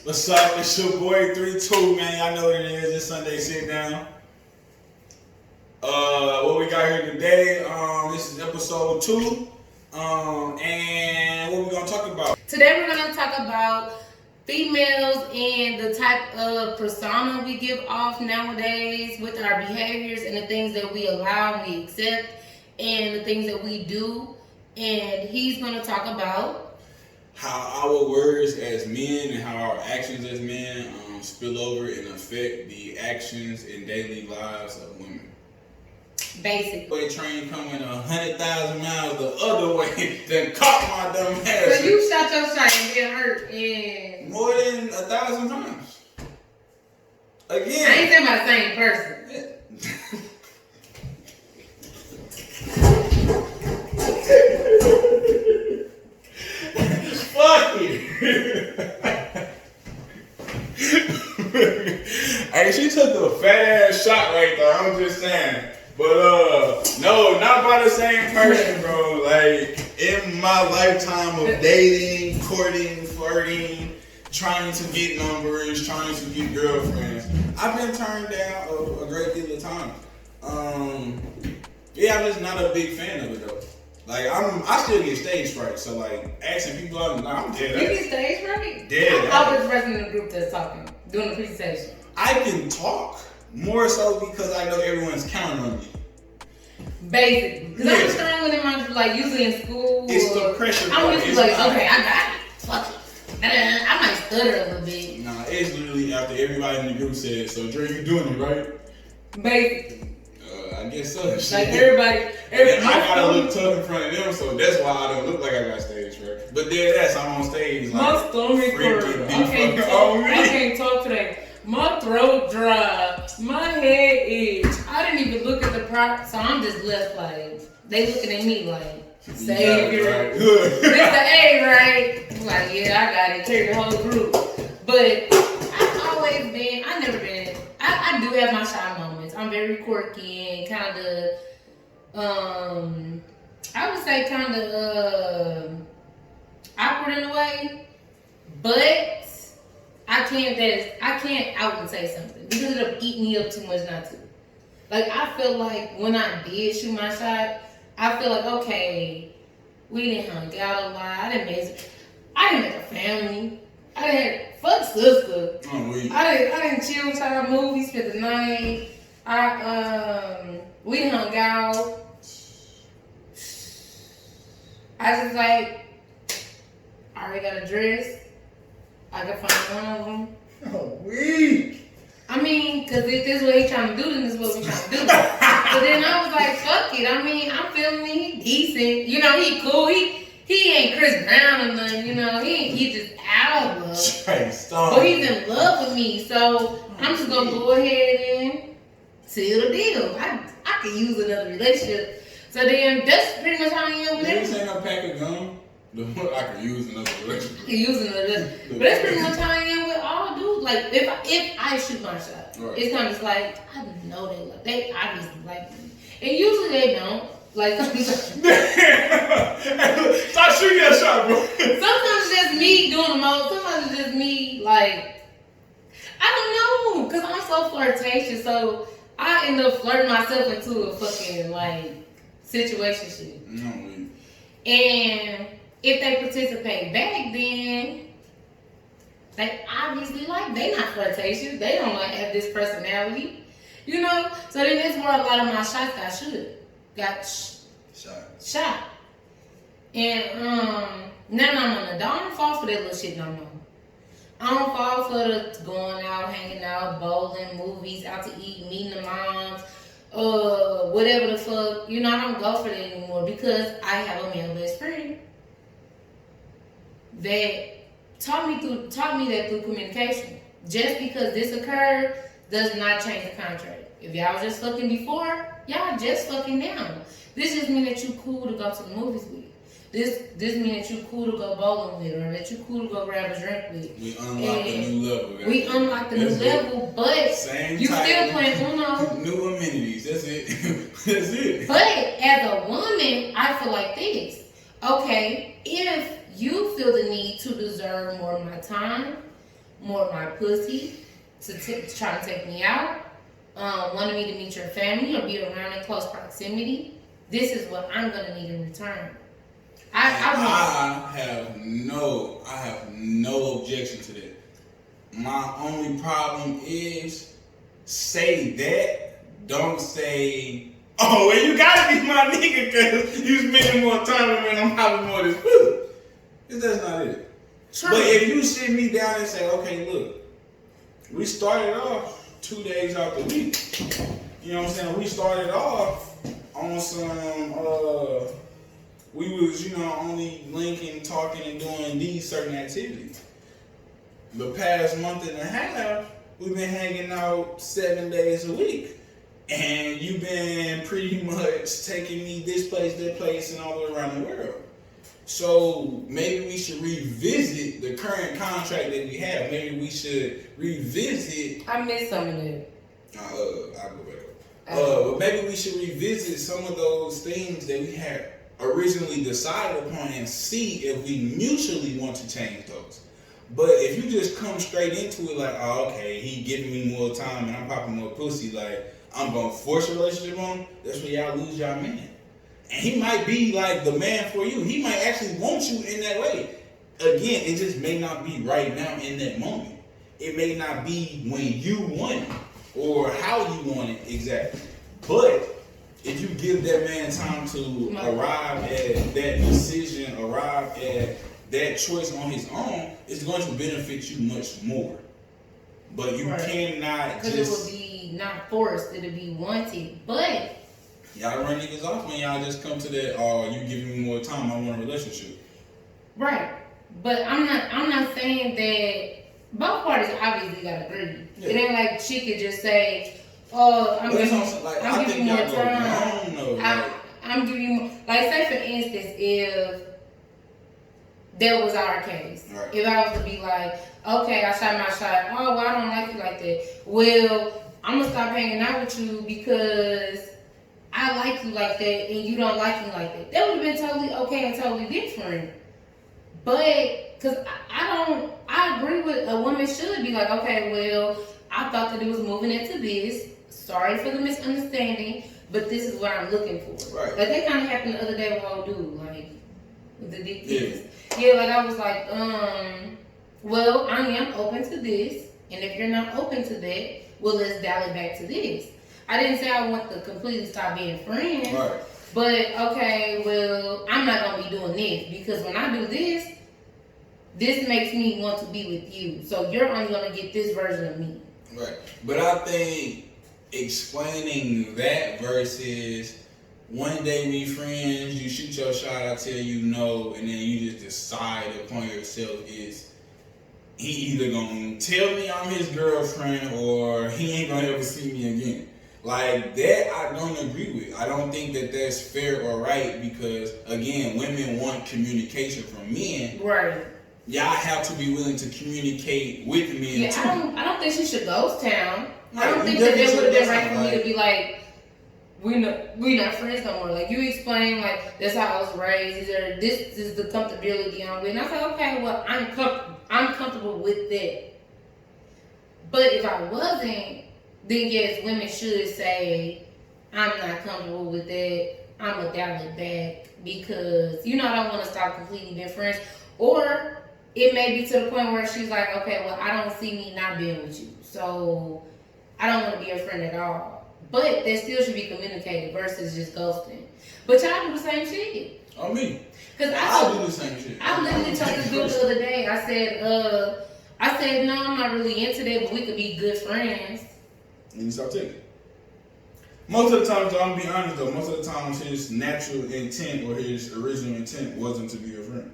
What's up? It's your boy 3-2, man. Y'all know what it is. It's Sunday Sitdown. What we got here today? This is episode 2. And what we gonna talk about? Today we're gonna talk about females and the type of persona we give off nowadays with our behaviors and the things that we allow and we accept and the things that we do. And he's gonna talk about how our words as men and how our actions as men spill over and affect the actions and daily lives of women. Basic. Boy, train coming 100,000 miles the other way, then caught my dumb ass. So you shot your shot and get hurt and more than 1,000 times. Again. I ain't saying about the same person. Fuck you. Hey, she took a fat ass shot right there. I'm just saying. But no, not by the same person, bro. Like in my lifetime of dating, courting, flirting, trying to get numbers, trying to get girlfriends, I've been turned down a great deal of times. Yeah, I'm just not a big fan of it though. Like I still get stage fright, so like asking people out, I'm dead. You get stage fright? Dead. I'm always the person in the group that's talking, doing the presentation. I can talk more so because I know everyone's counting on me. Basically, because I'm strong with them. Like usually in school, it's the pressure. I'm usually like, okay, I got it. Fuck it. I might stutter a little bit. Nah, it's literally after everybody in the group said, "So Dre, you doing it right?" Basically. I guess so. Like everybody I gotta look tough in front of them, so that's why I don't look like I got stage fright. But then I'm on stage like my stomach hurts. I can't talk today. My throat dry. My head itch. I didn't even look at the prop, so I'm just left like they looking at me like Savior. Right. It's the A, right? I'm like, yeah, I got it. Carry the whole group. But I've always been. I never been. I do have my shy moments. I'm very quirky and kind of, I would say kind of awkward in a way, but I can't out and say something because it'll eat me up too much not to. Like I feel like when I did shoot my shot, I feel like okay, we didn't hang out a lot. I didn't make a family. I didn't fuck sister. I didn't chill with our movies, spent the night. We hung out. I just like I already got a dress. I can find one of them. Oh, weak. I mean, because if this is what he's trying to do, then this is what we're trying to do. But then I was like, fuck it. I mean, I'm feeling me. He decent. You know, he cool. He ain't Chris Brown or nothing. You know, he just out of love. But he's in love with me. So I'm just going to go ahead and seal the deal. I could use another relationship. So then that's pretty much how I am with everything. You ain't no pack of gum? I could use another relationship. But that's pretty much how I am with all dudes. Like if I shoot my shot, right. It's kind of just like I know they obviously like me, and usually they don't. Like stop shooting that shot, bro. Sometimes it's just me doing the most. Sometimes it's just me like I don't know, cause I'm so flirtatious. So I end up flirting myself into a fucking like situationship. No, and if they participate back, then they obviously they not flirtatious. They don't have this personality, you know. So then that's where a lot of my shots got shot. And now I'm on the. I don't fall for that little shit no more. I don't fall for the going out, hanging out, bowling, movies, out to eat, meeting the moms, whatever the fuck. You know, I don't go for that anymore because I have a male best friend that taught me that through communication. Just because this occurred does not change the contract. If y'all was just fucking before, y'all just fucking now. This just mean that you cool to go to the movies with. This mean that you cool to go bowling with, or that you cool to go grab a drink with. We unlocked a new level. We unlocked a new level, but you still playing Uno. New amenities. That's it. That's it. But as a woman, I feel like this. Okay, if you feel the need to deserve more of my time, more of my pussy to try to take me out, wanted me to meet your family or be around in close proximity, this is what I'm gonna need in return. I have no objection to that. My only problem is say that, don't say, oh, well, you gotta be my nigga because you spending more time with me and I'm having more of this food. That's not it. True. But if you sit me down and say, okay, look, we started off 2 days out the week. You know what I'm saying? We started off on some, we was, only linking, talking, and doing these certain activities. The past month and a half, we've been hanging out 7 days a week. And you've been pretty much taking me this place, that place, and all around the world. So maybe we should revisit the current contract that we have. Maybe we should revisit. I missed some of it. I'll go back up. But maybe we should revisit some of those things that we had originally decided upon and see if we mutually want to change those. But if you just come straight into it like, oh, okay, he giving me more time and I'm popping more pussy, like I'm gonna force a relationship on him, that's where y'all lose y'all man. And he might be like the man for you. He might actually want you in that way. Again, it just may not be right now in that moment. It may not be when you want it or how you want it exactly. But if you give that man time to arrive at that decision, arrive at that choice on his own, it's going to benefit you much more. But you cannot just... Because it will be not forced, it'll be wanted. But... Y'all run niggas off when y'all just come to that, oh, you giving me more time, I want a relationship. Right. But I'm not saying that both parties obviously gotta agree. Yeah. It ain't like she could just say, oh, I'm giving you more time. I'm giving you more. Like, say for instance, if that was our case. Right. If I was to be like, okay, I shot my shot. Oh, well, I don't like you like that. Well, I'm gonna stop hanging out with you because I like you like that and you don't like me like that. That would have been totally okay and totally different. But, because I agree with a woman should be like, okay, well, I thought that it was moving into this. Sorry for the misunderstanding, but this is what I'm looking for. Right. Like, that kind of happened the other day with old dude, like, with the dick pics. Yeah, like, I was like, well, I am open to this, and if you're not open to that, well, let's dial it back to this. I didn't say I want to completely stop being friends, right. But, okay, well, I'm not going to be doing this, because when I do this, this makes me want to be with you. So you're only going to get this version of me. Right. But I think explaining that versus one day we friends, you shoot your shot, I tell you no, and then you just decide upon yourself is he either going to tell me I'm his girlfriend or he ain't going to ever see me again. Like, that I don't agree with. I don't think that that's fair or right because, again, women want communication from men. Right. Y'all have to be willing to communicate with men too. I don't think she should ghost town. Right. I don't think that it would have been right for me to be like, we not friends no more. Like, you explain, like, that's how I was raised. This is the comfortability I'm with. And I said, okay, well, I'm comfortable with that. But if I wasn't, then yes, women should say, I'm not comfortable with that. I'm going to dial it back because, I don't want to stop completely being friends. Or it may be to the point where she's like, okay, well, I don't see me not being with you. So I don't want to be a friend at all. But that still should be communicated versus just ghosting. But y'all do the same shit. Oh, me. Because I do the same shit. I literally told this dude the other day, I said, no, I'm not really into that, but we could be good friends. And you stop taking. Most of the time, though, I'm gonna be honest though, most of the times his natural intent or his original intent wasn't to be a friend.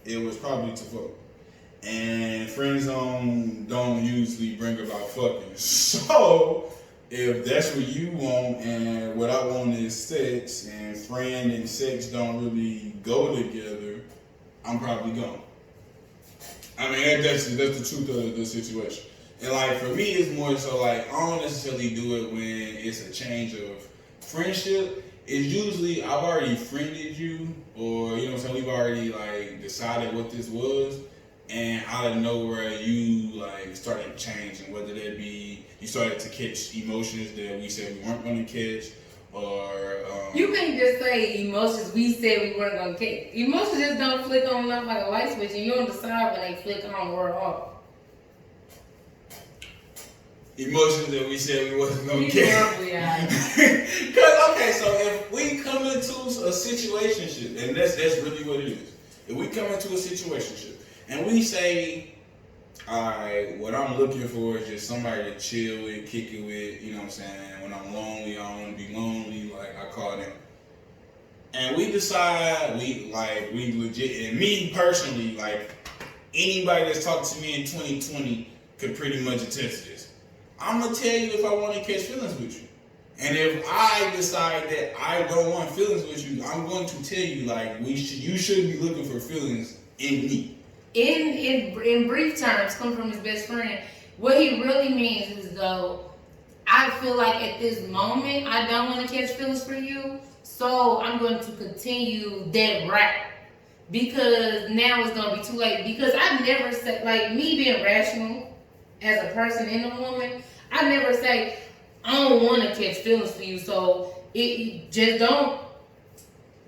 It was probably to fuck. And friend zone don't usually bring about fucking. So if that's what you want and what I want is sex and friend and sex don't really go together, I'm probably gone. I mean, that's the truth of the situation. And like for me, it's more so like I don't necessarily do it when it's a change of friendship. It's usually I've already friended you, or what I'm saying, we've already like decided what this was. and out of nowhere you like started changing, whether that be you started to catch emotions that we said we weren't going to catch, or you can't just say emotions we said we weren't going to catch. Emotions just don't flick on and off like a light switch, and you don't decide when they flick on or off. Emotions that we said we wasn't going to catch. Because okay, so if we come into a situationship, and that's really what it is. If we come into a situationship and we say, alright, what I'm looking for is just somebody to chill with, kick it with, you know what I'm saying? When I'm lonely, I don't want to be lonely, like I call them. And we decide, we legit, and me personally, like anybody that's talked to me in 2020 could pretty much attest to this. I'm going to tell you if I want to catch feelings with you. And if I decide that I don't want feelings with you, I'm going to tell you, like, you shouldn't be looking for feelings in me. In brief terms, come from his best friend, what he really means is, though, I feel like at this moment, I don't want to catch feelings for you, so I'm going to continue that route. Because now it's going to be too late. Because I never said, like, me being rational as a person and a woman, I never say, I don't want to catch feelings for you, so it just don't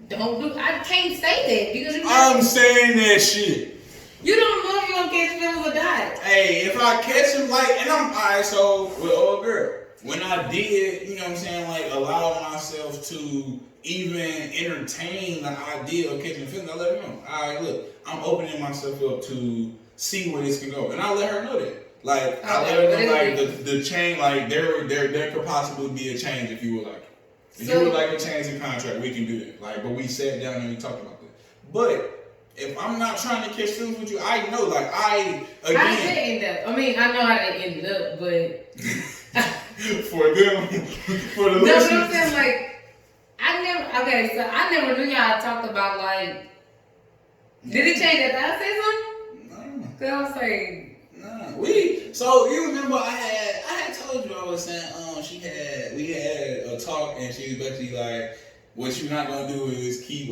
do. I can't say that because I'm saying that shit. You don't know if you're gonna catch feelings or not. Hey, if I catch him, like, and I'm alright. So with old girl, when I did, you know what I'm saying, like, allow myself to even entertain the idea of catching feelings, I let her know. Alright, look, I'm opening myself up to see where this can go, and I let her know that. Like, I let her know, like, the change, like, there could possibly be a change if you would like it. If you would like a change in contract, we can do it. Like, but we sat down and we talked about that. But if I'm not trying to catch feelings with you, I know, like, How did it end up? I mean, I know how they ended up, but for them, for the listeners. No, but I'm saying, like, I never knew y'all talked about, like, did it change after I said something? No. Cause I was saying. So you remember I had told you I was saying we had a talk and she was basically like, what you're not gonna do is keep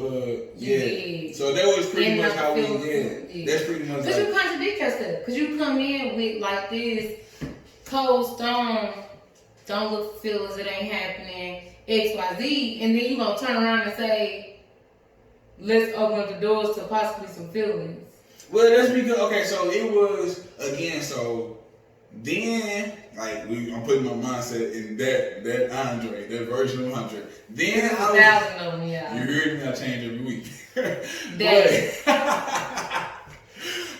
yeah. So that was pretty much how we did. That's pretty much. Cause you contradict yourself. Cause you come in with like this cold stone, don't feel as it ain't happening, XYZ, and then you gonna turn around and say, let's open up the doors to possibly some feelings. Well, that's because, okay, so it was, again, so then, like, I'm putting my mindset in that Andre, that version of Andre. Then I was, 1,000 of them, yeah. You heard me, I change every week.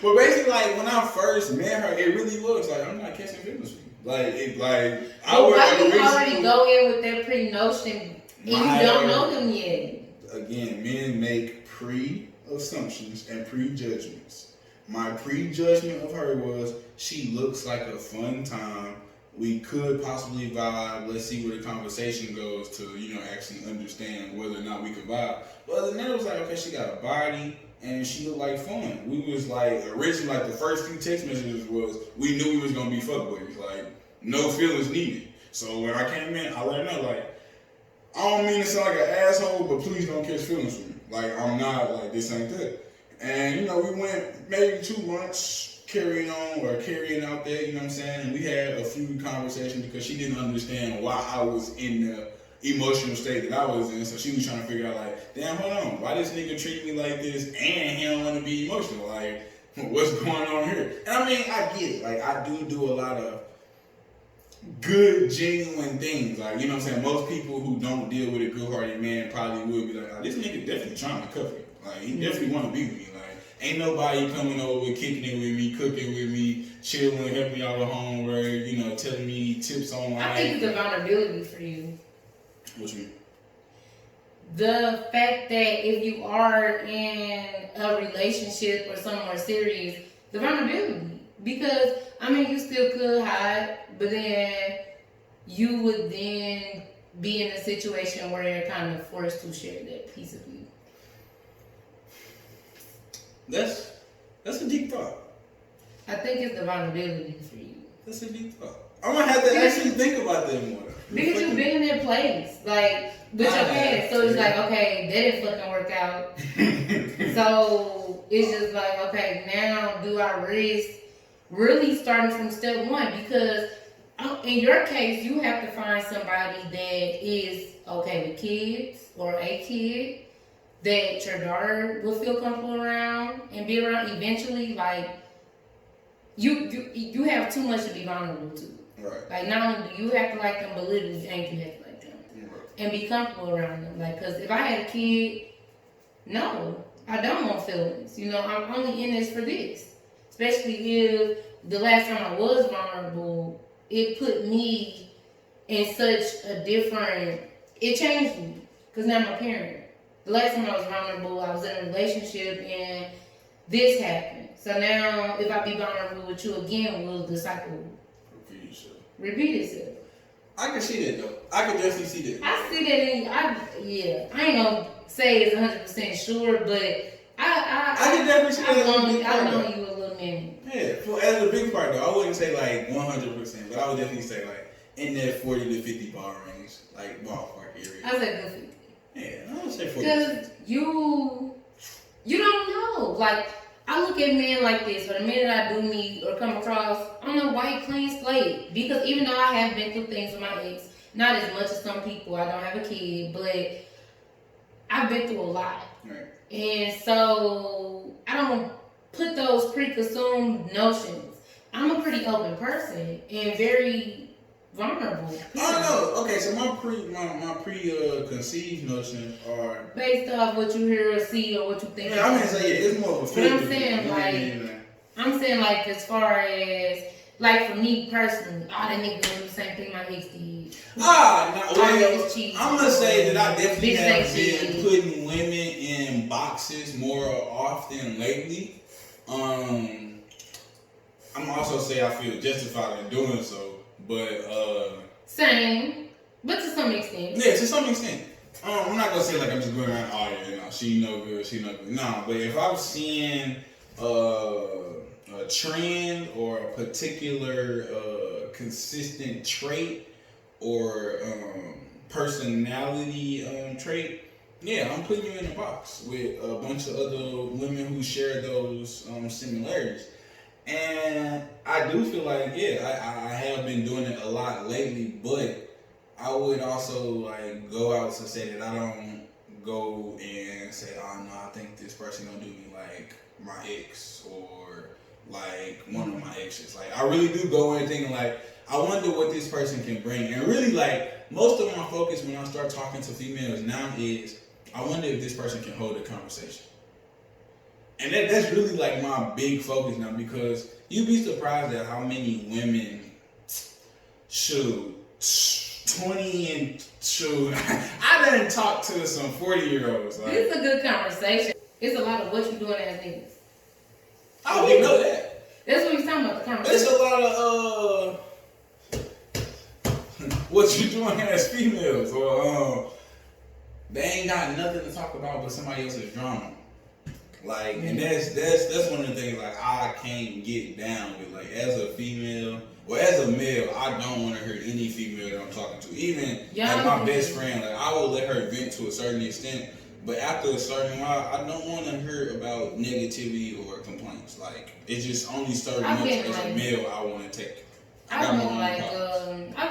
But basically, like, when I first met her, it really was, like, I'm not catching feelings with you. I would already go in with that pre-notion, and you don't know them yet. Again, men make pre-assumptions and prejudgments. My prejudgment of her was she looks like a fun time. We could possibly vibe. Let's see where the conversation goes to, actually understand whether or not we could vibe. But other than that, it was like, okay, she got a body and she looked like fun. We was like, originally, like the first few text messages was, we knew we was gonna be fuckboys. Like, no feelings needed. So when I came in, I let her know, like, I don't mean to sound like an asshole, but please don't catch feelings for me. Like, I'm not, like, this ain't that. And, we went maybe 2 months carrying out there, you know what I'm saying? And we had a few conversations because she didn't understand why I was in the emotional state that I was in. So she was trying to figure out, like, damn, hold on, why this nigga treat me like this and he don't want to be emotional? Like, what's going on here? And I mean, I get it. Like, I do a lot of good, genuine things. Like, you know what I'm saying? Most people who don't deal with a good-hearted man probably would be like, oh, this nigga definitely trying to cuff you. Like, he definitely want to be with me. Like, ain't nobody coming over, kicking it with me, cooking with me, chilling, helping me out at home, right? Telling me tips on life. I think it's a vulnerability for you. What you mean? The fact that if you are in a relationship or somewhere serious, the vulnerability. Because, I mean, you still could hide, but then you would then be in a situation where you're kind of forced to share that piece of you. That's a deep thought. I think it's the vulnerability for you. That's a deep thought. I'm gonna have to actually think about that more. Because you've been in that place. Like, With your past. So it's like, okay, that didn't fucking work out. So it's just like, okay, now do I risk really starting from step one? Because in your case, you have to find somebody that is okay with kids or a kid that your daughter will feel comfortable around and be around eventually. Like, you have too much to be vulnerable to. Right. Like, not only do you have to like them, but literally you have to like them. Right. And be comfortable around them. Like, because if I had a kid, no, I don't want feelings. You know, I'm only in this for this. Especially if the last time I was vulnerable, it put me in such a different, it changed me. Because now I'm a parent. The last time I was vulnerable, I was in a relationship and this happened. So now, if I be vulnerable with you again, will the cycle repeat itself? I can see that though. I can definitely see that. I see that I ain't gonna say it's 100% sure, but I can definitely see that. I've known you a little minute. Yeah, as a big part though, I wouldn't say like 100%, but I would definitely say like in that 40 to 50 bar range, like ballpark area. I said good 50. Yeah, I would say 40. Because you don't know. Like, I look at men like this, but the minute I do meet or come across, I'm a white clean slate. Because even though I have been through things with my ex, not as much as some people, I don't have a kid, but I've been through a lot. Right. And so I don't put those preconceived notions. I'm a pretty open person and very vulnerable. Oh no, okay. So my preconceived notions are based off what you hear or see or what you think. Yeah, I'm gonna say it's more of a filter. But I'm saying like as far as like for me personally, that nigga do the same thing my ex did. I'm gonna say that I definitely have been putting women in boxes more often lately. I'm also say I feel justified in doing so, but same, but to some extent. Yeah, to some extent. I'm not gonna say like I'm just going around, oh yeah, no, she no good, she no good. No, but if I'm seeing a trend or a particular consistent trait or personality trait, yeah, I'm putting you in a box with a bunch of other women who share those similarities. And I do feel like, I have been doing it a lot lately, but I would also like go out to say that I don't go and say, oh no, I think this person gonna do me like my ex or like one of my exes. Like I really do go in thinking like, I wonder what this person can bring. And really like most of my focus when I start talking to females now is, I wonder if this person can hold a conversation. And that's really like my big focus now, because you'd be surprised at how many women shoot 20 and shoot. I done talked to some 40-year-olds. Like, it's a good conversation. It's a lot of what you doing as niggas. Oh, we know that. That's what he's talking about, the conversation. It's a lot of what you doing as females, or they ain't got nothing to talk about but somebody else's drama. Like, and that's one of the things like I can't get down with. Like as a female or as a male, I don't want to hear any female that I'm talking to. Even like my best friend, like I will let her vent to a certain extent, but after a certain while, I don't want to hear about negativity or complaints. Like it's just only certain much as a male I want to take. I've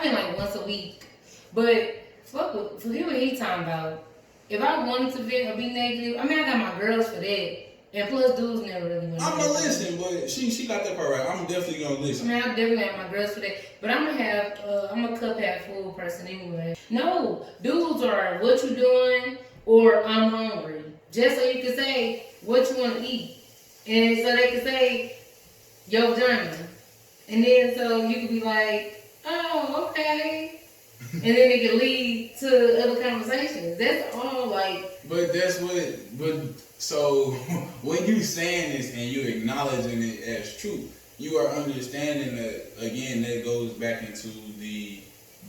been like once a week, but forget what he's talking about. If I wanted to vent or be negative, I mean, I got my girls for that. And plus, dudes never really went. I'm gonna listen, but she got that part right. I'm definitely gonna listen. I mean, I definitely have my girls for that. But I'm a cup half full person anyway. No, dudes are what you doing or I'm hungry. Just so you can say what you want to eat. And so they can say, yo, journey. And then so you can be like, oh, okay. And then it can lead to other conversations. That's all like. But so when you saying this and you acknowledging it as true, you are understanding that again. That goes back into the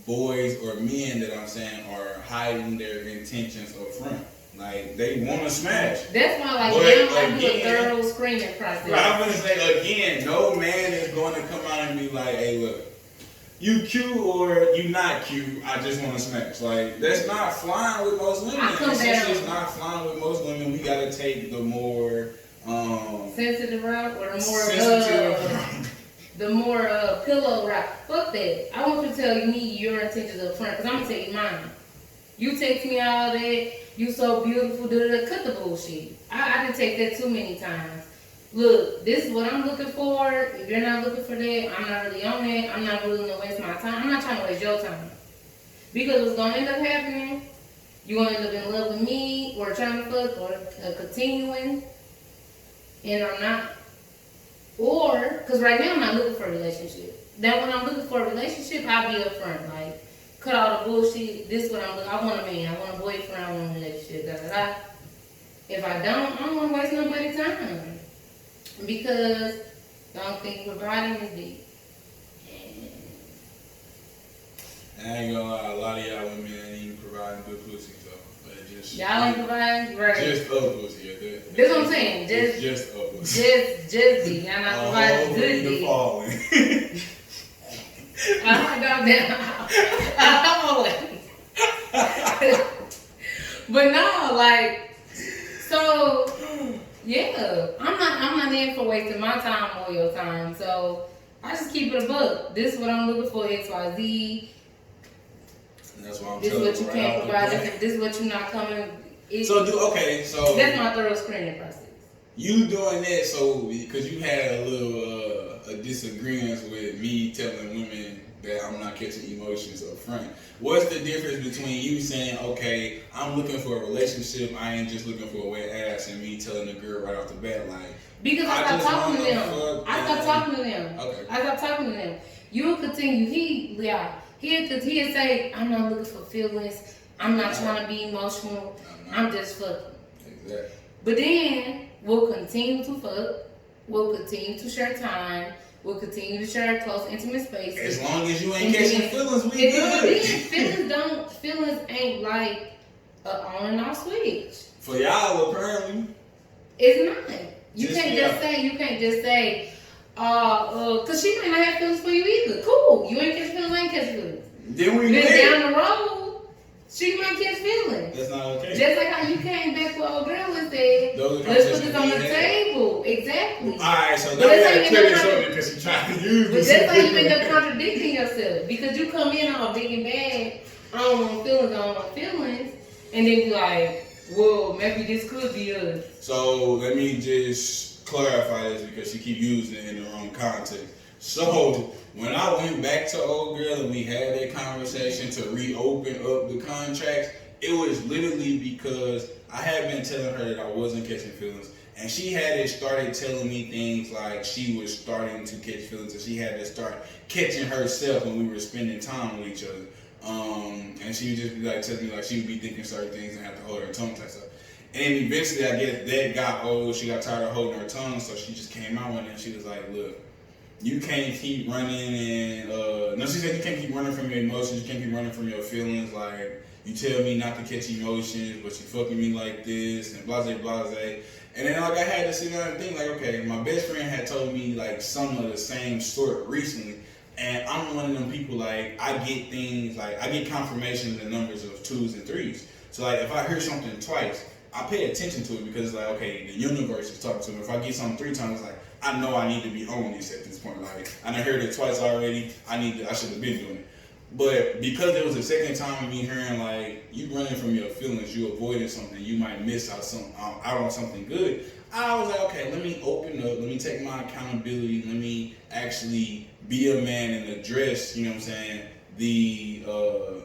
boys or men that I'm saying are hiding their intentions up front. Like they want to smash. That's why like now I do a thorough screening process. I'm gonna say again, no man is going to come out and be like, hey, look. you cute or you not cute, I just want to smash. Like, that's not flying with most women. Since it's not flying with most women, we gotta take the more sensitive route or the more pillow route. Fuck that. I want you to tell me your intentions up front, because I'm gonna tell you mine. You text me all that, you so beautiful, cut the bullshit. I didn't take that too many times. Look, this is what I'm looking for. If you're not looking for that, I'm not really on that. I'm not willing to waste my time. I'm not trying to waste your time. Because what's going to end up happening, you're going to end up in love with me, or trying to fuck, or continuing, and I'm not. Or, because right now I'm not looking for a relationship. Then when I'm looking for a relationship, I'll be upfront. Like, cut all the bullshit. This is what I'm looking. I want a man. I want a boyfriend. I want a relationship. Da, da, da. If I don't want to waste nobody's time. Because the only thing providing is deep. I ain't gonna lie, a lot of y'all women ain't even providing good pussy, so just y'all ain't providing, right? Just a pussy. That's what I'm saying. Just a pussy. Just D. Y'all not providing good D. I'm down. I'm away. But no, like, so yeah, I'm not in for wasting my time or your time. So I just keep it a buck. This is what I'm looking for, XYZ. And that's what I'm this telling you. This is what you can't provide. This is what you're not coming. So that's my thorough screening process. You doing that so because you had a little a disagreement with me telling women that I'm not catching emotions up front. What's the difference between you saying, okay, I'm looking for a relationship, I ain't just looking for a wet ass, and me telling the girl right off the bat, like, because I stopped talking to them. Okay. I stopped talking to them. You'll continue. He'll say, I'm not looking for feelings. I'm not trying to be emotional. I'm just fucking. Exactly. But then we'll continue to fuck. We'll continue to share time. We'll continue to share close, intimate spaces. As long as you ain't catching feelings, we good. Feelings ain't like an on and off switch. For y'all, apparently. It's not. You can't just say, cause she might not have feelings for you either. Cool. You ain't catch feelings, I ain't catch feelings. Then down the road, she might catch feelings. That's not okay. Just like how you came back with old girl and said, let's put this on the table. Exactly. Alright, so now we gotta clear this up because she trying to use this. But that's how you end up contradicting yourself. Because you come in all big and bad, I don't want feelings, and then be like, whoa, maybe this could be us. So let me just clarify this because she keep using it in the wrong context. So when I went back to old girl and we had that conversation to reopen up the contracts, it was literally because I had been telling her that I wasn't catching feelings, and she had started telling me things like she was starting to catch feelings, and she had to start catching herself when we were spending time with each other. And she would just be like telling me like she would be thinking certain things and have to hold her tongue type stuff. And eventually, I guess that got old. She got tired of holding her tongue, so she just came out one day and she was like, "Look, you can't keep running and no." She said you can't keep running from your emotions. You can't keep running from your feelings. Like, you tell me not to catch emotions, but you fucking me like this and blase blase. And then like I had to sit down and think like, okay, my best friend had told me like some of the same sort recently. And I'm one of them people, like, I get things, like, I get confirmations in numbers of 2s and 3s. So, like, if I hear something twice, I pay attention to it because it's like, okay, the universe is talking to me. If I get something 3 times, it's like, I know I need to be on this at this point. Like, I done heard it twice already. I should have been doing it. But because it was the second time of me hearing, like, you running from your feelings, you avoiding something, you might miss out on something good, I was like, okay, let me open up, let me take my accountability, let me actually be a man and address, you know what I'm saying, the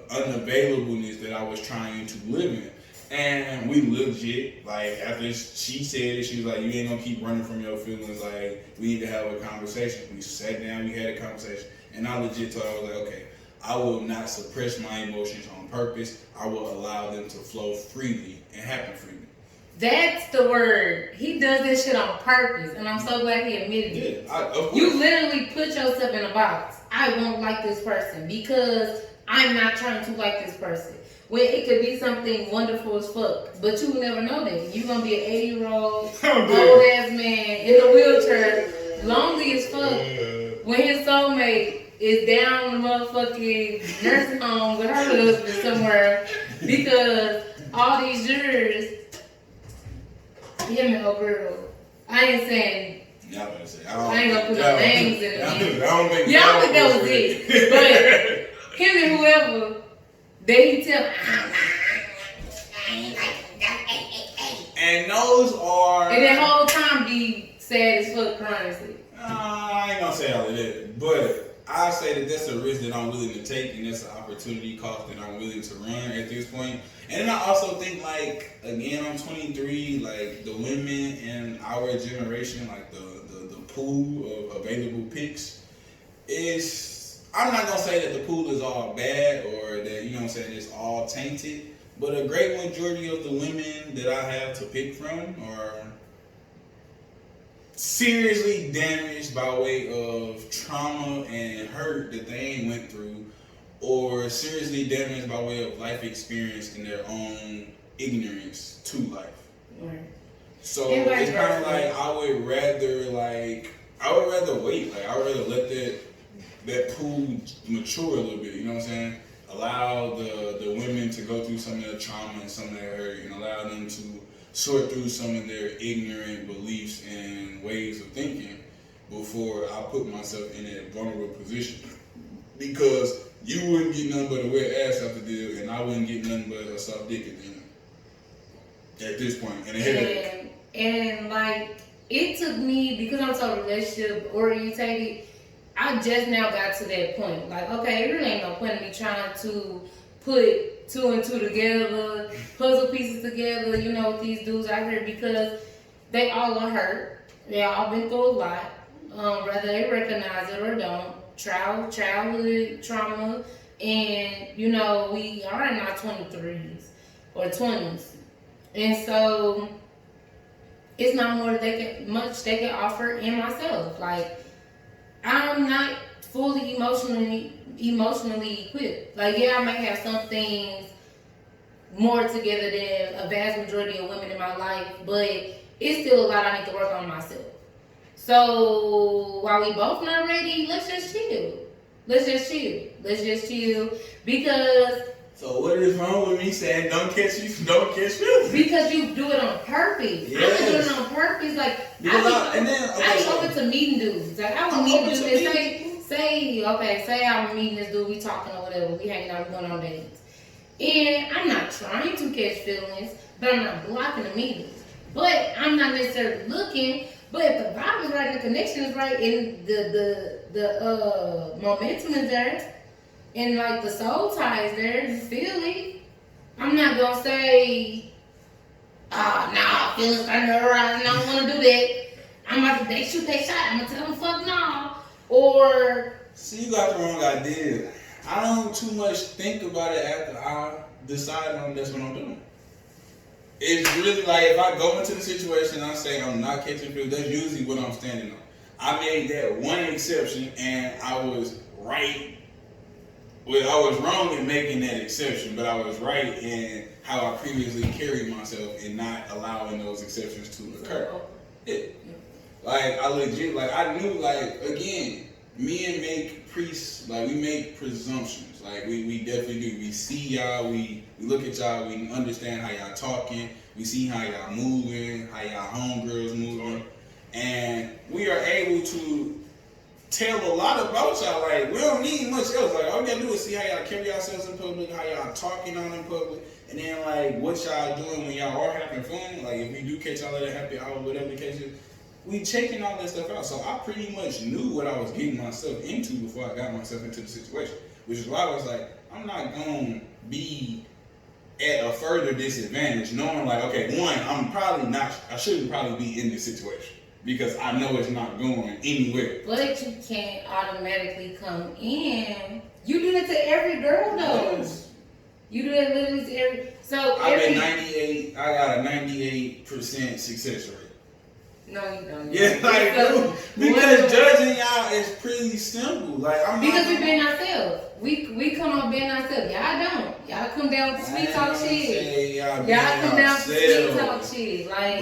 unavailableness that I was trying to live in. And we legit, like, after she said it, she was like, you ain't gonna keep running from your feelings, like, we need to have a conversation. We sat down, we had a conversation, and I legit told her, I was like, okay, I will not suppress my emotions on purpose. I will allow them to flow freely and happen freely. That's the word. He does this shit on purpose, and I'm so glad he admitted it. You literally put yourself in a box. I won't like this person because I'm not trying to like this person. When it could be something wonderful as fuck, but you will never know that. You're gonna be an 80-year-old, old-ass man in a wheelchair, lonely as fuck, when his soulmate is down the motherfucking nursing home with her husband somewhere because all these years, him and old girl. I ain't saying. Y'all better say. I ain't gonna put no names in it. I don't think Y'all think that was it. But him and whoever, they tell. And those are. And that whole time be sad as fuck crying. I ain't gonna say all of that, but I say that that's a risk that I'm willing to take, and that's an opportunity cost that I'm willing to run at this point. And then I also think, like, again, I'm 23, like, the women in our generation, like, the pool of available picks is, I'm not gonna say that the pool is all bad or that, you know what I'm saying, it's all tainted, but a great majority of the women that I have to pick from are seriously damaged by way of trauma and hurt that they ain't went through, or seriously damaged by way of life experience in their own ignorance to life. Right. So it's kind of like I would rather wait. Like I would rather let that pool mature a little bit. You know what I'm saying? Allow the women to go through some of their trauma and some of their hurt, and allow them to sort through some of their ignorant beliefs and ways of thinking before I put myself in that vulnerable position. Because you wouldn't get nothing but a wet ass after deal, and I wouldn't get nothing but a soft dick at the end. At this point, and like it took me, because I'm so relationship orientated, I just now got to that point. Like, okay, it really ain't no point in me trying to put two and two together, puzzle pieces together, you know, with these dudes out here, because they all are hurt. They all been through a lot, whether they recognize it or don't. Childhood trauma, and you know, we are in our 23s or 20s, and so it's not more much they can offer in myself. Like, I'm not fully emotionally equipped. Like, yeah, I might have some things more together than a vast majority of women in my life, but it's still a lot I need to work on myself. So while we both not ready, let's just chill. Let's just chill. Because. So what is wrong with me saying don't catch feelings? Because you do it on purpose. Yes. I do it on purpose. Like, I be open to meeting dudes. Like, I would meet dudes and say I'm meeting this dude, we talking or whatever, we hanging out, we going on dates. And I'm not trying to catch feelings, but I'm not blocking the meetings. But I'm not necessarily looking. But if the vibe is right and the connection is right and the momentum is there and like the soul tie is there, you feel it. I'm not gonna say, nah, feelings are around, I don't wanna do that. I'm about to shoot that shot, I'm gonna tell them fuck no. Or see, you got the wrong idea. I don't too much think about it after I decide on that's what I'm doing. It's really like if I go into the situation and I say I'm not catching feelings, that's usually what I'm standing on. I made that one exception and I was right. Well, I was wrong in making that exception, but I was right in how I previously carried myself and not allowing those exceptions to occur. Yeah. Like I legit, like I knew, like again, men make we make presumptions. Like we definitely do. We see y'all, we look at y'all, we understand how y'all talking, we see how y'all moving, how y'all homegirls moving, and we are able to tell a lot about y'all. Like we don't need much else. Like all we gotta do is see how y'all carry yourselves in public, how y'all talking on in public, and then like what y'all doing when y'all are having fun. Like if we do catch y'all at a happy hour, whatever the case is, we checking all that stuff out. So I pretty much knew what I was getting myself into before I got myself into the situation. Which is why I was like, I'm not gonna be at a further disadvantage knowing like, okay, one, I shouldn't probably be in this situation because I know it's not going anywhere. But you can't automatically come in. You do that to every girl though. Yes. You do that literally to every, so I got a 98% success rate. No, you don't. Yeah, like because judging y'all is pretty simple. Like because we've been ourselves. We come up being ourselves. Y'all don't. Y'all come down with sweet talk shit. Y'all come down with sweet talk shit. Like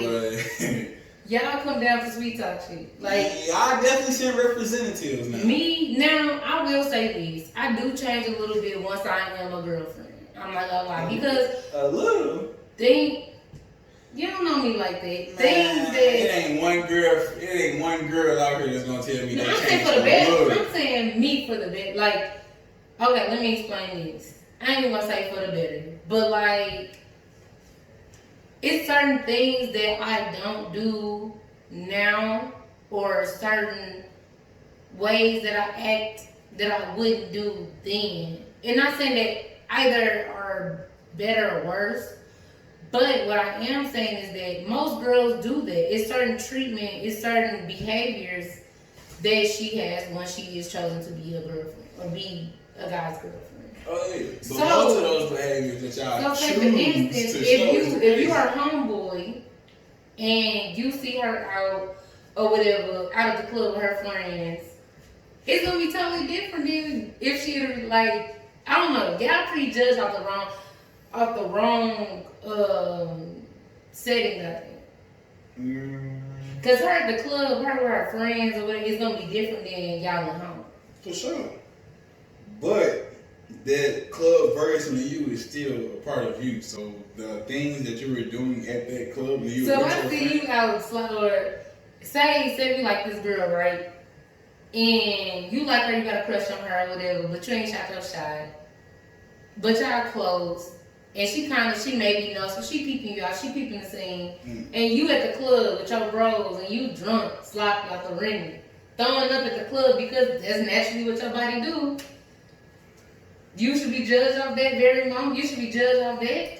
Y'all come down to sweet talk shit. Like, yeah, I definitely send representatives now. Me, now, I will say this. I do change a little bit once I am a girlfriend. I'm not gonna lie. Because a little. You don't know me like that. Man, Things that it ain't one girl out here that's gonna tell me no, that I'm saying changed for the a best. little. I'm saying me for the best. Like, okay, let me explain this. I ain't even gonna say for the better, but like, it's certain things that I don't do now, or certain ways that I act that I wouldn't do then. And not saying that either are better or worse, but what I am saying is that most girls do that. It's certain treatment, it's certain behaviors that she has when she is chosen to be a girlfriend or be a guy's girlfriend. Oh yeah. But So, most of those behaviors that y'all so choose say for instance, to show if you are a homeboy and you see her out or whatever, out at the club with her friends, it's gonna be totally different than if she like, I don't know, y'all prejudge off the wrong setting, I think. Cause her at the club, her with her friends or whatever, it's gonna be different than y'all at home. For sure. But that club version of you is still a part of you. So the things that you were doing at that club, when you So were I see you out, or say we like this girl, right? And you like her, you got a crush on her or whatever, but you ain't shot your shot. But y'all close. And she maybe knows, so she peeping you out, she peeping the scene. And you at the club with your bros and you drunk, sloppy out the ring, throwing up at the club because that's naturally what your body do. You should be judged off that very moment. You should be judged off that.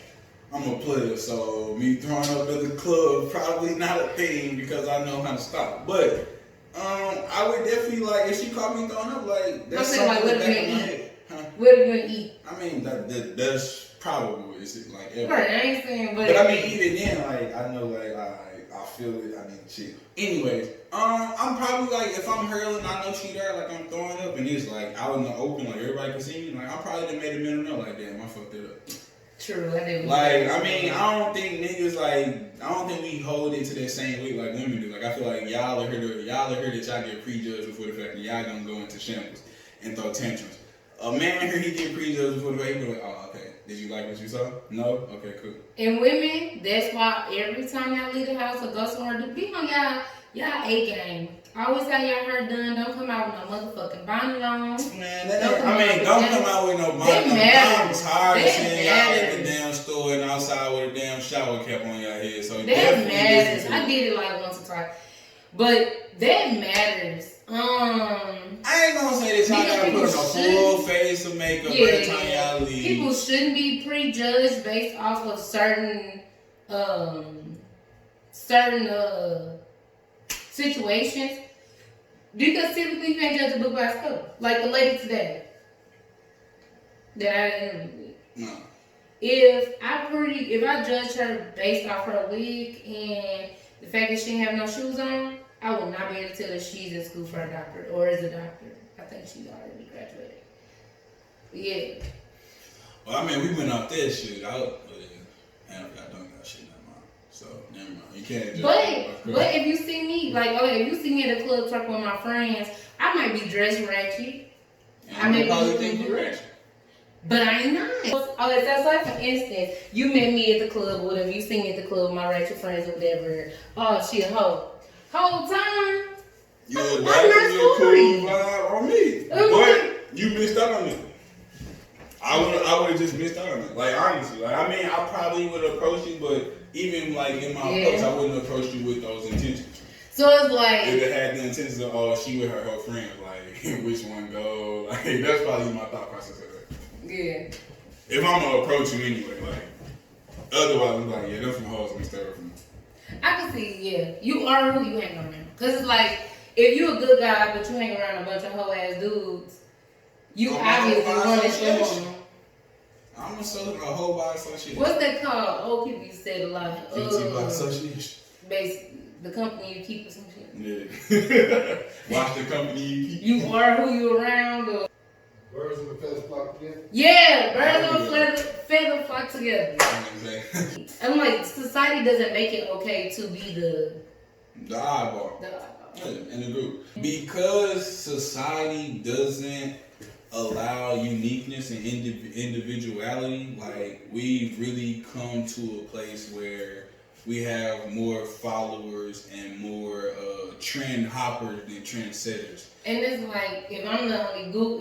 I'm a player, so me throwing up at the club probably not a thing because I know how to stop. But I would definitely like if she caught me throwing up, like that's I'm saying, like, something what back are in you my gonna head. Huh? What are you gonna eat? I mean that's probable. Is it like ever? Right, I ain't saying, But I mean even then, like I know, like I feel it. I need to chill. Anyways, I'm probably like if I'm hurling, I know she there, like I'm throwing up, and it's like out in the open, like everybody can see me. Like I probably done made a minute know, like damn, I fucked it up. True, I didn't. Like, I mean, I don't think niggas I don't think we hold it to that same weight like women do. Like, I feel like y'all are here that y'all get prejudged before the fact that y'all gonna go into shambles and throw tantrums. A man here, he get prejudged before the fact, he be like, oh, okay, did you like what you saw? No? Okay, cool. And women, that's why every time y'all leave the house or go somewhere, be on y'all A game. Always have y'all hair done. Don't come out with no motherfucking bonnet on. Man, don't come out with no bonnet. I'm tired of seeing y'all at the damn store and outside with a damn shower cap on y'all head. So that matters. I did it like once or twice, but that matters. I ain't gonna say that y'all gotta put on a full face of makeup every time y'all leave. People shouldn't be prejudged based off of certain situations. Because typically you can't judge a book by its cover. Like the lady today that I interviewed with. No. If I judge her based off her wig and the fact that she didn't have no shoes on, I would not be able to tell if she's in school for a doctor or is a doctor. I think she's already graduated. Yeah. Well, I mean, we went off that shit out, but I don't got shit in my mind. So, never mind. You can't judge. But if you see me, like, if you see me at a club talking with my friends, I might be dressed ratchet. I may probably think you're ratchet. But I ain't not. Okay, so like for instance, you met me at the club or whatever, you see me at the club with my ratchet friends or whatever. Oh, she a hoe. Whole time, You're a I'm cool not Kori. vibe on me. But you missed out on it. I would have just missed out on it. Like, honestly. Like, I mean, I probably would have approached you, but even like in my approach, I wouldn't have approached you with those intentions. So it's like, if it had the intentions of, oh, she with her friends, like, which one go? Like, that's probably my thought process of it. yeah. If I'm gonna approach you anyway, like, otherwise I'm like, yeah, them some hoes, let me stay away from them. I can see, yeah. You are who you hang around. Because it's like, if you a good guy, but you hang around a bunch of hoe ass dudes, you obviously want to show them. I'm a whole by association. What's that called? Old people used to say it a lot. Guilty by association. Basically, the company you keep or some shit. Yeah. Watch the company you keep. You are who you around, or birds of a feather flock together. yeah, birds of a feather flock together. Exactly. I'm like, society doesn't make it okay to be The eyeball. Yeah, in the group. Because society doesn't allow uniqueness and individuality, like we've really come to a place where we have more followers and more trend hoppers than trendsetters. And it's like if I'm the only good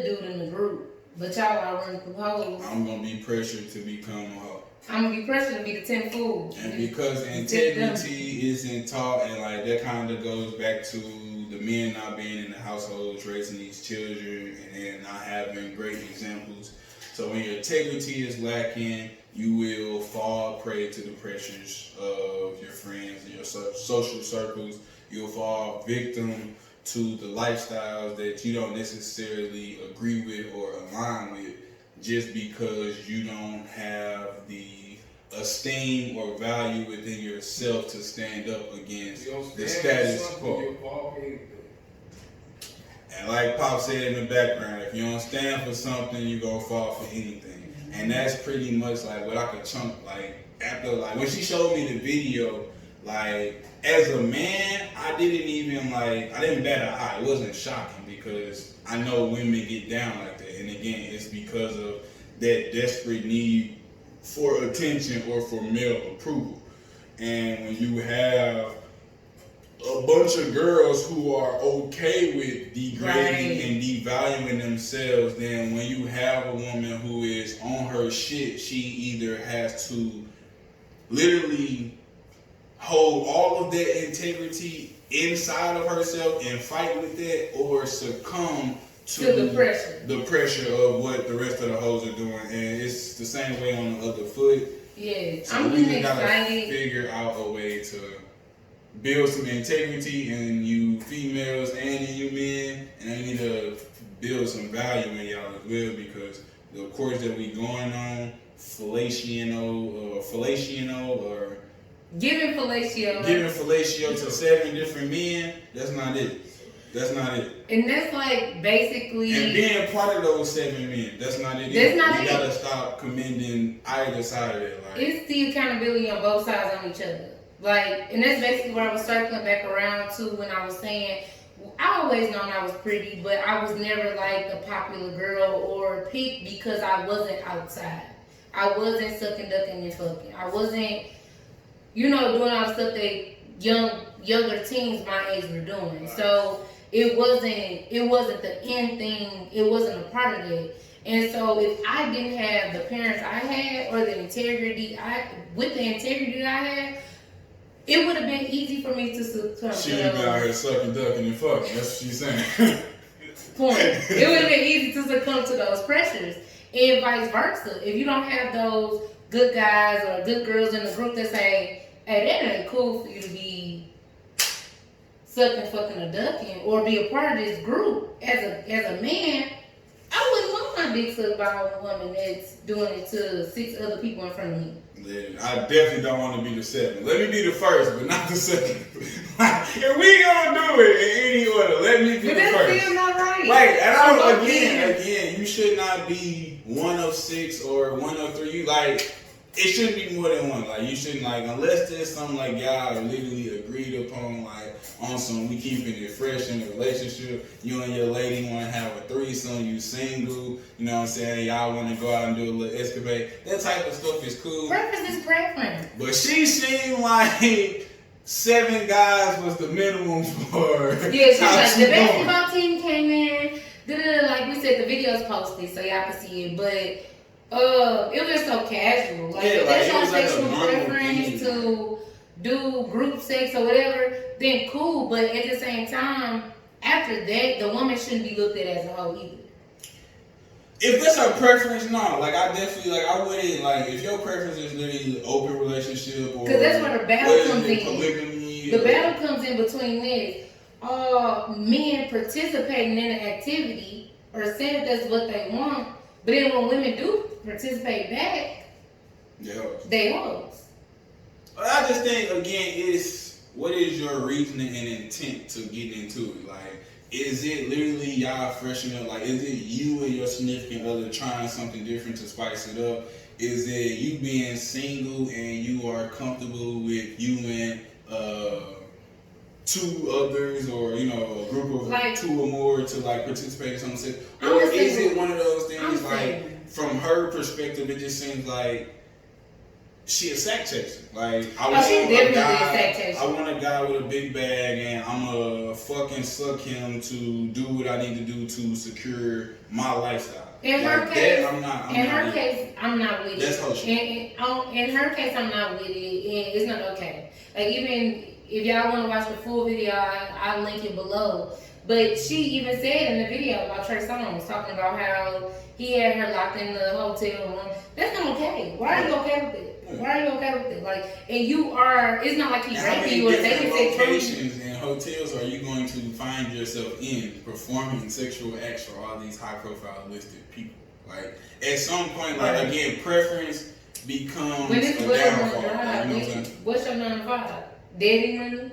dude in the group, but y'all are running through hoes, I'm gonna be pressured to become a hoe. I'm gonna be pressured to be the 10th fool. And because integrity isn't taught, and like that kind of goes back to the men not being in the households, raising these children, and then not having great examples. So when your integrity is lacking, you will fall prey to the pressures of your friends and your social circles. You'll fall victim to the lifestyles that you don't necessarily agree with or align with, just because you don't have the esteem or value within yourself to stand up against the status quo. And like Pop said in the background, if you don't stand for something, you gonna fall for anything. And that's pretty much like what I could chunk, like after, like when she showed me the video, like as a man, I didn't bat an eye. It wasn't shocking because I know women get down like that. And again, it's because of that desperate need for attention or for male approval. And when you have a bunch of girls who are okay with degrading and devaluing themselves, then when you have a woman who is on her shit, she either has to literally hold all of that integrity inside of herself and fight with that, or succumb to the pressure of what the rest of the hoes are doing. And it's the same way on the other foot. Yeah, so I'm we getting gotta excited. figure out a way to build some integrity in you females and in you men, and I need to build some value in y'all as well, because the course that we going on, fellatio or giving fellatio to 7 different men, that's not it. That's not it. And that's like basically. And being part of those 7 men, that's not it. That's not you it. gotta stop commending either side of it. Like, it's the accountability on both sides on each other. Like, and that's basically what I was circling back around to when I was saying, I always known I was pretty, but I was never like the popular girl or picked because I wasn't outside. I wasn't sucking, ducking, and fucking. I wasn't, doing all the stuff that younger teens my age were doing. Right. So it wasn't the end thing. It wasn't a part of it. And so if I didn't have the parents I had or the integrity that I had, it would have been easy for me to succumb. She would be out here sucking, ducking, and fucking. That's what she's saying. Point. It would have been easy to succumb to those pressures. And vice versa. If you don't have those good guys or good girls in the group that say, hey, that ain't cool for you to be sucking, fucking, or ducking, or be a part of this group. As a man, I wouldn't want my dick sucked by a woman that's doing it to 6 other people in front of me. I definitely don't want to be the 7th. Let me be the first, but not the 2nd. If we gonna do it in any order, let me be the first. But that's still not right. Right, and again, you should not be 1 of 6 or 1 of 3. It shouldn't be more than one. Like, you shouldn't, unless there's something like y'all literally agreed upon, on some, we keeping it fresh in the relationship. You and your lady want to have a threesome, you single, you know what I'm saying? Y'all want to go out and do a little escapade. That type of stuff is cool. Preference is preference. But she seemed like 7 guys was the minimum for. Yeah, she's like, the basketball team came in, like we said, the video's posted so y'all can see it, but it was just so casual. If that's your sexual preference to do group sex or whatever, then cool. But at the same time, after that, the woman shouldn't be looked at as a hoe either. If that's her preference, no. I definitely, I wouldn't, if your preference is literally open relationship or. Because that's where the battle comes in. Polygamy. The battle comes in between this. Men participating in the activity or saying that's what they want. But then when women do participate back, they hoes. I just think, again, what is your reasoning and intent to get into it? Is it literally y'all freshening up? Is it you and your significant other trying something different to spice it up? Is it you being single and you are comfortable with you and two others or a group of like, two or more to like participate in something, I'm or just is saying- it one of those things I'm like saying- from her perspective it just seems like she a sack chaser. Like I Oh, she's want definitely a guy, a sack chaser. I want a guy with a big bag and I'ma fucking suck him to do what I need to do to secure my lifestyle. In Like, her case, I'm not in her with. case, I'm not with That's it. her shit. In her case, I'm not with it, and it's not okay. Like even if y'all want to watch the full video, I'll link it below. But she even said in the video about Trey Songz talking about how he had her locked in the hotel room. That's not okay. Why are you okay with it? Why are you okay with it? Like, and you are. It's not like he's How raping many you or different taking sex from you. locations and hotels are you going to find yourself in performing sexual acts for all these high-profile listed people? Like, at some point, like again, preference becomes When it's a well downfall. on drive, Like, you know what I'm saying? what's your 9 to 5? Daddy money?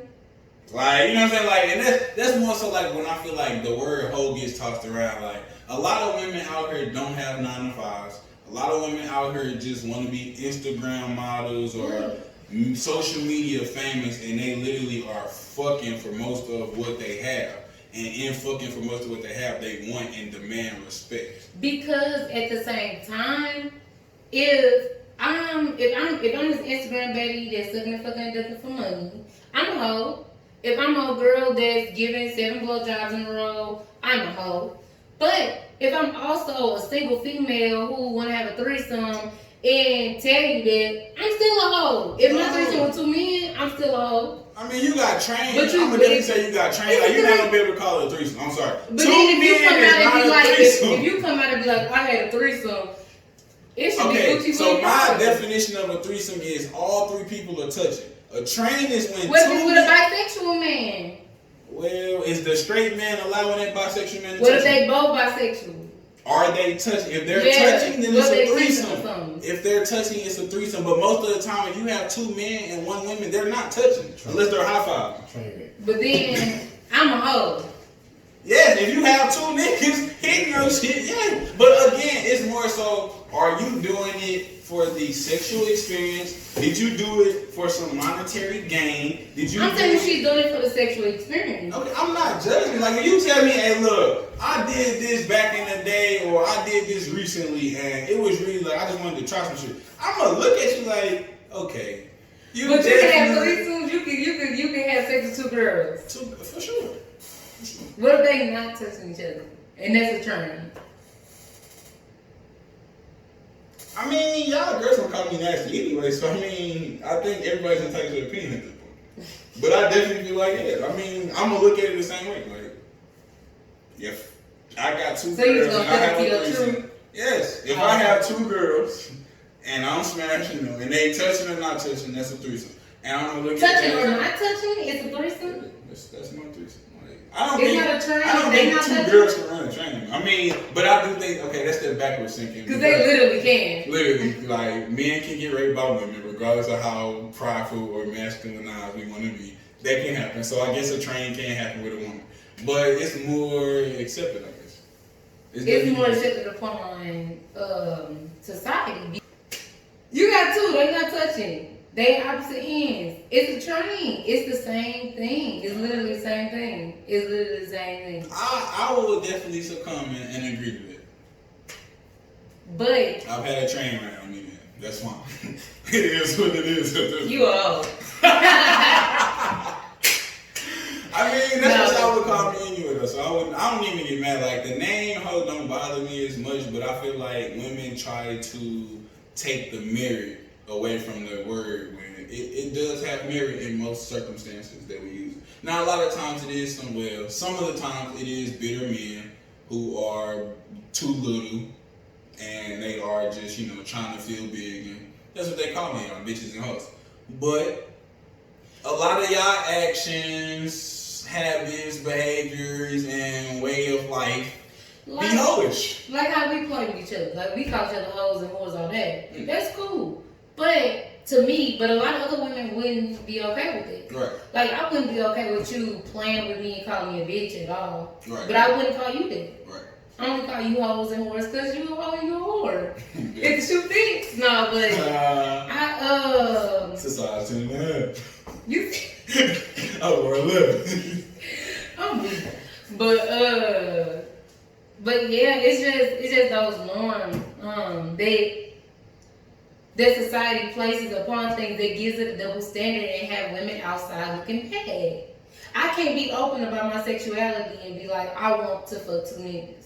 Like, you know what I'm saying? Like, and that's more so like when I feel like the word hoe gets tossed around. Like, a lot of women out here don't have 9 to 5s. A lot of women out here just want to be Instagram models or social media famous, and they literally are fucking for most of what they have. And in fucking for most of what they have, they want and demand respect. Because at the same time, if I'm this Instagram baby that's sucking and fucking ducking for money, I'm a hoe. If I'm a girl that's giving 7 blowjobs in a row, I'm a hoe. But if I'm also a single female who want to have a threesome and tell you that, I'm still a hoe. If my threesome with 2 men, I'm still a hoe. I mean, you got trained. But you- I'm gonna definitely say you got trained. Like, you're not gonna be able to call it a threesome. I'm sorry. But 2 then if you men come is out and not be a like, threesome. if you come out and be like, I had a threesome, it should Okay, be Gucci so Mane my Prada. definition of a threesome is all 3 people are touching. A train is when What if 2 it's with a bisexual man? Well, is the straight man allowing that bisexual man to What touch if they him? both bisexual? Are they touching? If they're Yeah, touching, then what it's they a touching or threesome. something. If they're touching, it's a threesome. But most of the time, if you have 2 men and 1 woman, they're not touching unless they're high five. But then I'm a hoe. Yeah, if you have 2 niggas hitting your shit, yeah. But again, it's more so, are you doing it for the sexual experience? Did you do it for some monetary gain? Did you? I'm saying she's doing it for the sexual experience. Okay, I'm not judging. Like, if you tell me, hey, look, I did this back in the day, or I did this recently, and it was really like, I just wanted to try some shit. I'm gonna look at you like, okay. But you can have definitely- threesomes. You can have sex with 2 girls. For sure. What if they not touching each other? And that's a turn. I mean, y'all girls gonna call me nasty anyway, so I mean, I think everybody's entitled to their opinion at this point. But I definitely feel like, yeah, I mean, I'm gonna look at it the same way. Like, if I got 2 So you girls gonna and I have put it to a your threesome, truth? yes, if I have 2 girls and I'm smashing them and they touching or not touching, that's a threesome. And I'm gonna look Touching at or that. not touching, it's a threesome. That's my threesome. Like, I don't It's think, not a train, I don't they think not 2 touching? girls can run a train. I mean, but I do think, okay, that's the backwards thinking. Because they literally can. Literally, like, men can get raped by women regardless of how prideful or masculinized we want to be. That can happen. So I guess a train can happen with a woman. But it's more accepted, I guess. It's more accepted upon society. You got 2, they not touching. They opposite ends. It's a train. It's the same thing. It's literally the same thing. It's literally the same thing. I will definitely succumb and agree to it. But I've had a train ride on me, man. That's fine. It is what it is. you are. I mean, that's what No. y'all would call me anyway, though. So I don't even get mad. Like, the name hoe don't bother me as much, but I feel like women try to take the merit away from the word when it does have merit in most circumstances that we use. Now, a lot of times it is some of the times it is bitter men who are too little and they are just, trying to feel big, and that's what they call me, y'all, bitches and hoes. But a lot of y'all actions, habits, behaviors, and way of life be hoish. Like how we play with each other. Like we call each other hoes and whores all that. That's cool. But to me, a lot of other women wouldn't be okay with it. Right. Like I wouldn't be okay with you playing with me and calling me a bitch at all. Right. But I wouldn't call you that. Right. I only call you hoes and whores because you a hoe and you a whore. If the shoe fits. No, but Society. you Oh, we're 11. I'm weak. But yeah, it's just those norms that society places upon things that gives it a double standard and have women outside looking bad. I can't be open about my sexuality and be like, I want to fuck 2 niggas.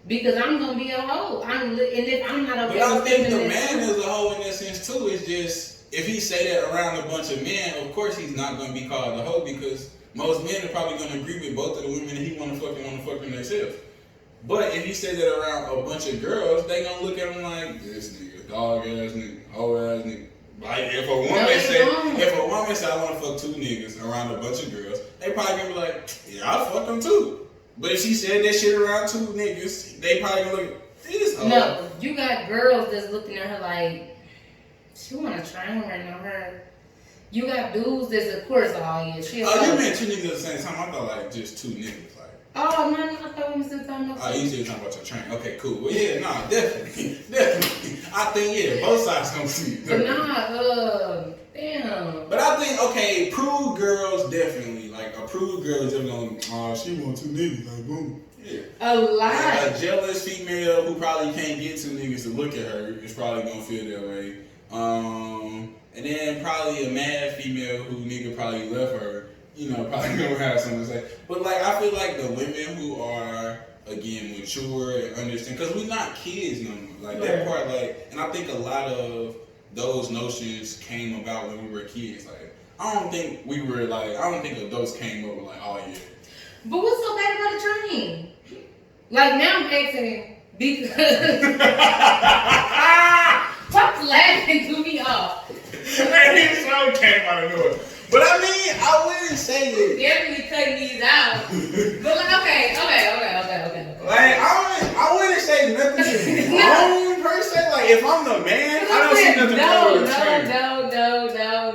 Because I'm gonna be a hoe. And if I'm not okay, but I with think the feminine man stuff- is a hoe in that sense too. It's just if he say that around a bunch of men, of course he's not gonna be called a hoe because most men are probably gonna agree with both of the women that he wanna fuck them themselves. But if he say that around a bunch of girls, they gonna look at him like this nigga, dog ass nigga, hoe ass nigga. Like if a woman say I wanna fuck 2 niggas around a bunch of girls, they probably gonna be like, yeah, I'll fuck them too. But if she said that shit around 2 niggas, they probably gonna look at this hoe. No, you got girls that's looking at her like she wanna try right now. Her. You got dudes that's of course she. Oh, you meant 2 niggas at the same time? I thought like just 2 niggas. Oh no, I thought we were still talking about. Oh, you still talking about your train? Okay, cool. Well, yeah, nah, definitely. I think both sides gonna see it. But damn. But I think okay, prude girls definitely like a prude girl is just gonna. She want 2 niggas, like boom. Yeah. A lot. And a jealous female who probably can't get 2 niggas to look at her is probably gonna feel that way. And then probably a mad female who nigga probably left her. Probably gonna have something to say. But like, I feel like the women who are again mature and understand, because we're not kids no more. Like that part, like, and I think a lot of those notions came about when we were kids. Like, I don't think adults came up with like, oh yeah. But what's so bad about a train? Like now I'm asking because stop laughing to me off. That song came out of nowhere. But I mean, I wouldn't say it. Definitely cutting these out. But like, okay. Like, I wouldn't say nothing wrong per se. Like, if I'm the man, I don't see nothing wrong with a train.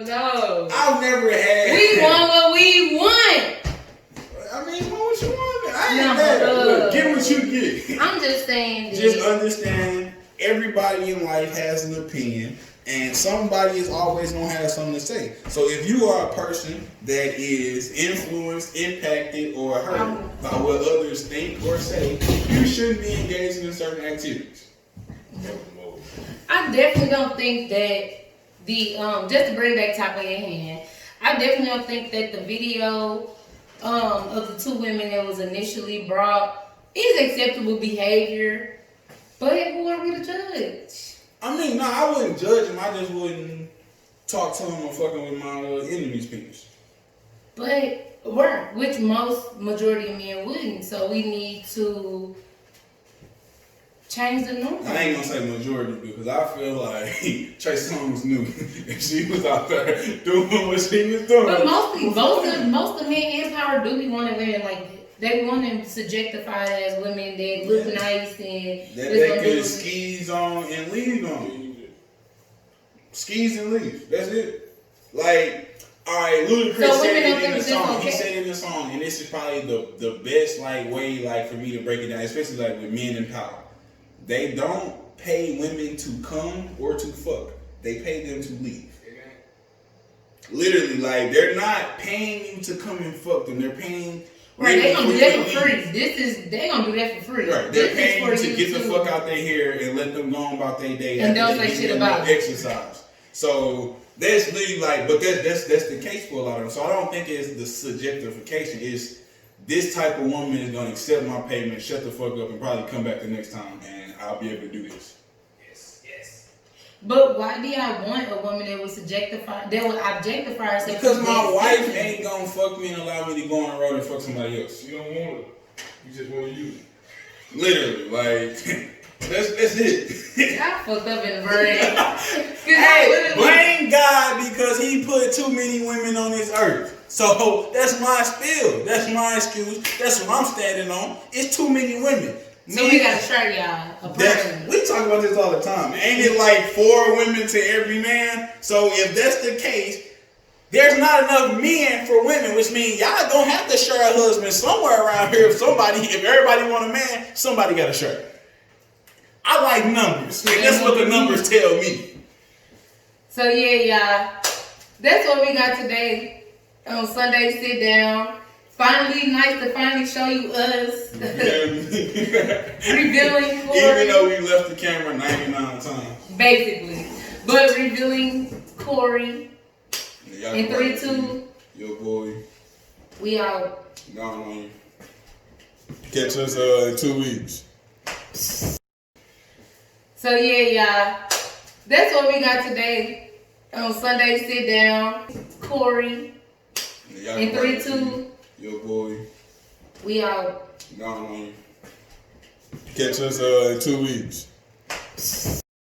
No. I've never had. We want what we want. I mean, want what you want. I ain't mad. Look, get what you get. I'm just saying. Just understand, everybody in life has an opinion. And somebody is always going to have something to say. So if you are a person that is influenced, impacted, or hurt by what others think or say, you shouldn't be engaging in certain activities. I definitely don't think that just to bring back topic at hand, I definitely don't think that the video of the 2 women that was initially brought is acceptable behavior. But who are we to judge? I mean, no, I wouldn't judge him. I just wouldn't talk to him or fucking with my enemy's penis. But which majority of men wouldn't. So we need to change the norm. I ain't gonna say majority because I feel like Trey Songz knew if she was out there doing what she was doing. But most of men in power do be wanting women like that. They want them subjectified as women that look nice and that they could skis on and leave on. Skis and leave. That's it. Like, alright, Ludacris said it in the song. Okay. He said it in the song, and this is probably the best way for me to break it down, especially like with men in power. They don't pay women to come or to fuck. They pay them to leave. Literally, like they're not paying you to come and fuck them. They're paying. Right, they gonna do that for free. They gonna do that for free. Right, they're paying you to get the fuck out their hair and let them go on about their day and don't say shit about it. Exercise. So that's literally like, but that's the case for a lot of them. So I don't think it's the subjectification. It's this type of woman is gonna accept my payment, shut the fuck up, and probably come back the next time, and I'll be able to do this. Yes. But why do I want a woman that would objectify herself? Because my wife ain't gonna fuck me and allow me to go on the road and fuck somebody else. You don't want it. You just want to use it. Literally, like that's it. I fucked up in the brain. Hey, blame God because he put too many women on this earth. So that's my spill. That's my excuse. That's what I'm standing on. It's too many women. So we gotta shirt y'all. We talk about this all the time. Ain't it like 4 women to every man? So if that's the case, there's not enough men for women, which means y'all gonna have to share a husband somewhere around here. If everybody want a man, somebody got to share. I like numbers. And that's what the numbers tell me. So yeah, y'all. That's what we got today. on Sunday Sitdown. Finally, nice to finally show you us. Revealing Kori. Even though we left the camera 99 times. Basically. But revealing Kori. In 3, 2. Your boy. We out. Gone on you. Catch us in 2 weeks. So yeah, y'all. That's what we got today on Sunday Sitdown. Kori. In 3, 2. Your boy. We out. Gone on you. Catch us in 2 weeks.